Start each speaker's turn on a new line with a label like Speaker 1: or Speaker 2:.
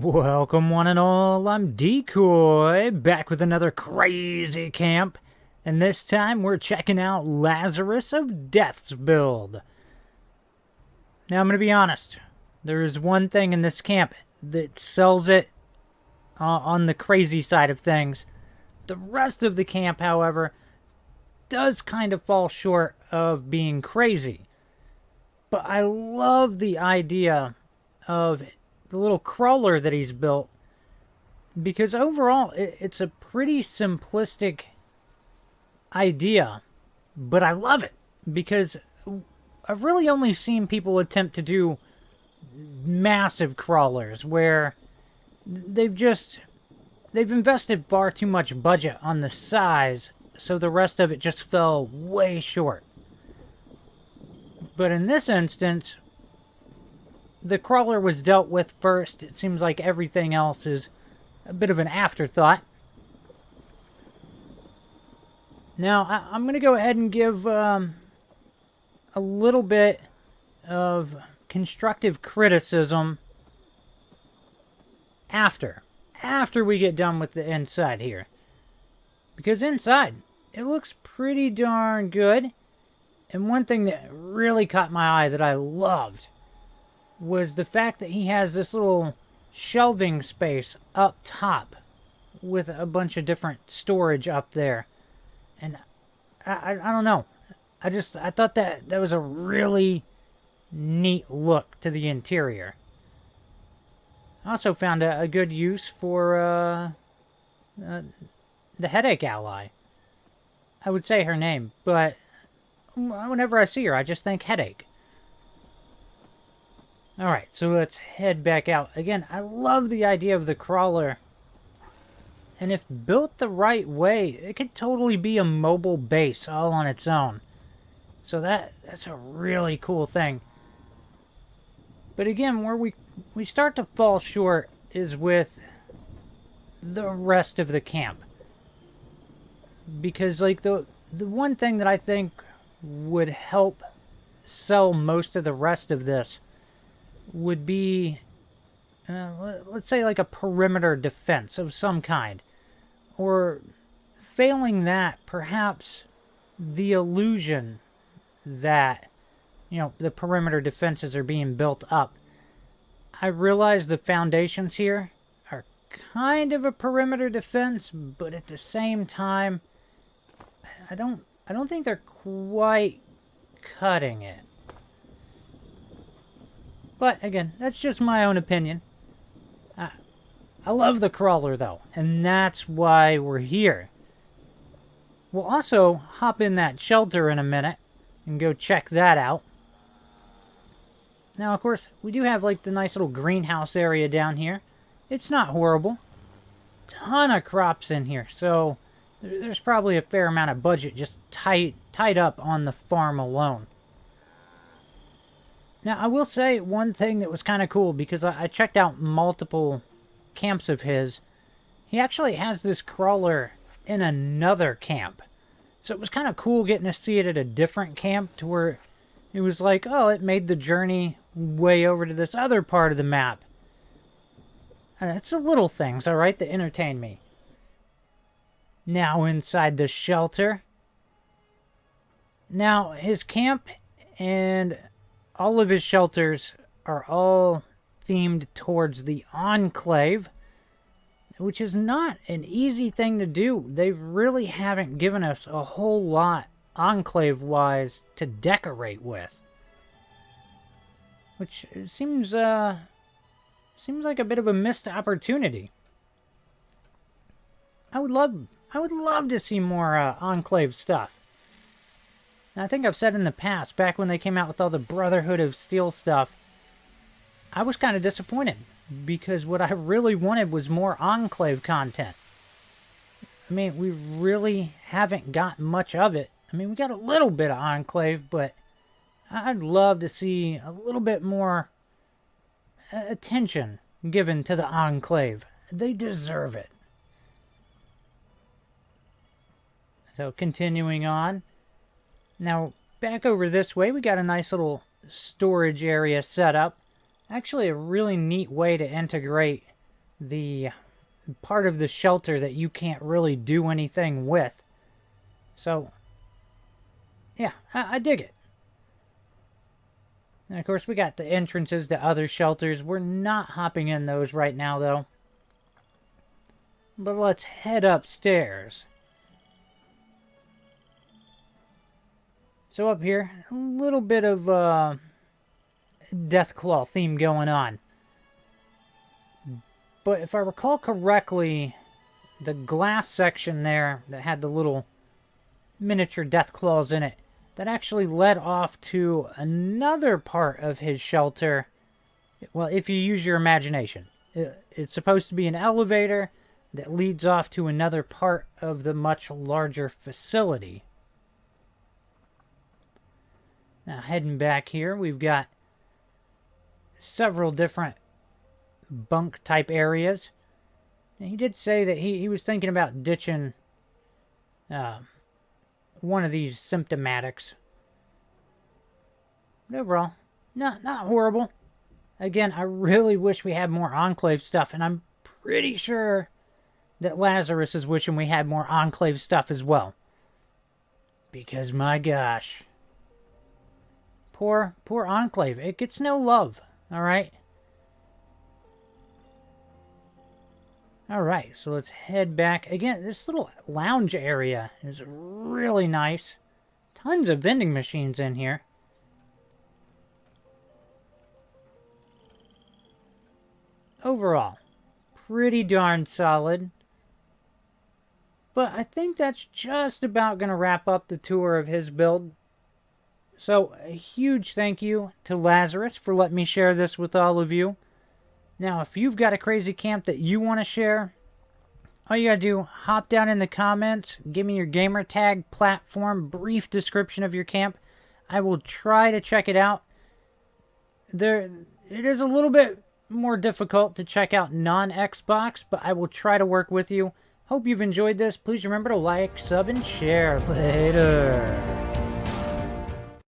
Speaker 1: Welcome, one and all. I'm Decoy, back with another crazy camp, and this time we're checking out Lazarus of Death's build. Now, I'm going to be honest. There is one thing in this camp that sells it on the crazy side of things. The rest of the camp, however, does kind of fall short of being crazy. But I love the idea of the little crawler that he's built, because overall it's a pretty simplistic idea, but I love it because I've really only seen people attempt to do massive crawlers where they've invested far too much budget on the size, so the rest of it just fell way short. But in this instance, the crawler was dealt with first. It seems like everything else is a bit of an afterthought. Now, I'm going to go ahead and give a little bit of constructive criticism after we get done with the inside here. Because inside, it looks pretty darn good. And one thing that really caught my eye that I loved was the fact that he has this little shelving space up top with a bunch of different storage up there. And I don't know. I thought that was a really neat look to the interior. I also found a good use for the headache ally. I would say her name, but whenever I see her, I just think headache. Alright, so let's head back out. Again, I love the idea of the crawler. And if built the right way, it could totally be a mobile base all on its own. So that's a really cool thing. But again, where we start to fall short is with the rest of the camp. Because like the one thing that I think would help sell most of the rest of this would be, let's say, like a perimeter defense of some kind. Or, failing that, perhaps the illusion that, the perimeter defenses are being built up. I realize the foundations here are kind of a perimeter defense, but at the same time, I don't think they're quite cutting it. But, again, that's just my own opinion. I love the crawler, though, and that's why we're here. We'll also hop in that shelter in a minute and go check that out. Now, of course, we do have, like, the nice little greenhouse area down here. It's not horrible. Ton of crops in here, so there's probably a fair amount of budget just tied up on the farm alone. Now, I will say one thing that was kind of cool, because I checked out multiple camps of his. He actually has this crawler in another camp. So it was kind of cool getting to see it at a different camp, to where it was like, oh, it made the journey way over to this other part of the map. And it's the little things, alright, that entertain me. Now inside the shelter. Now, his camp and all of his shelters are all themed towards the Enclave, which is not an easy thing to do. They really haven't given us a whole lot Enclave-wise to decorate with. Which seems like a bit of a missed opportunity. I would love to see more Enclave stuff. I think I've said in the past, back when they came out with all the Brotherhood of Steel stuff, I was kind of disappointed, because what I really wanted was more Enclave content. I mean, we really haven't got much of it. I mean, we got a little bit of Enclave, but I'd love to see a little bit more attention given to the Enclave. They deserve it. So, continuing on. Now, back over this way, we got a nice little storage area set up. Actually, a really neat way to integrate the part of the shelter that you can't really do anything with. So, yeah, I dig it. And of course, we got the entrances to other shelters. We're not hopping in those right now, though. But let's head upstairs. So up here, a little bit of Deathclaw theme going on. But if I recall correctly, the glass section there that had the little miniature Deathclaws in it, that actually led off to another part of his shelter. Well, if you use your imagination. It's supposed to be an elevator that leads off to another part of the much larger facility. Now, heading back here, we've got several different bunk-type areas. And he did say that he was thinking about ditching one of these symptomatics. But overall, not horrible. Again, I really wish we had more Enclave stuff, and I'm pretty sure that Lazarus is wishing we had more Enclave stuff as well. Because, my gosh. Poor Enclave. It gets no love, alright? Alright, so let's head back. Again, this little lounge area is really nice. Tons of vending machines in here. Overall, pretty darn solid. But I think that's just about going to wrap up the tour of his build. So, a huge thank you to Lazarus for letting me share this with all of you. Now, if you've got a crazy camp that you want to share, all you gotta do, hop down in the comments, give me your gamer tag, platform, brief description of your camp. I will try to check it out. It is a little bit more difficult to check out non-Xbox, but I will try to work with you. Hope you've enjoyed this. Please remember to like, sub, and share. Later.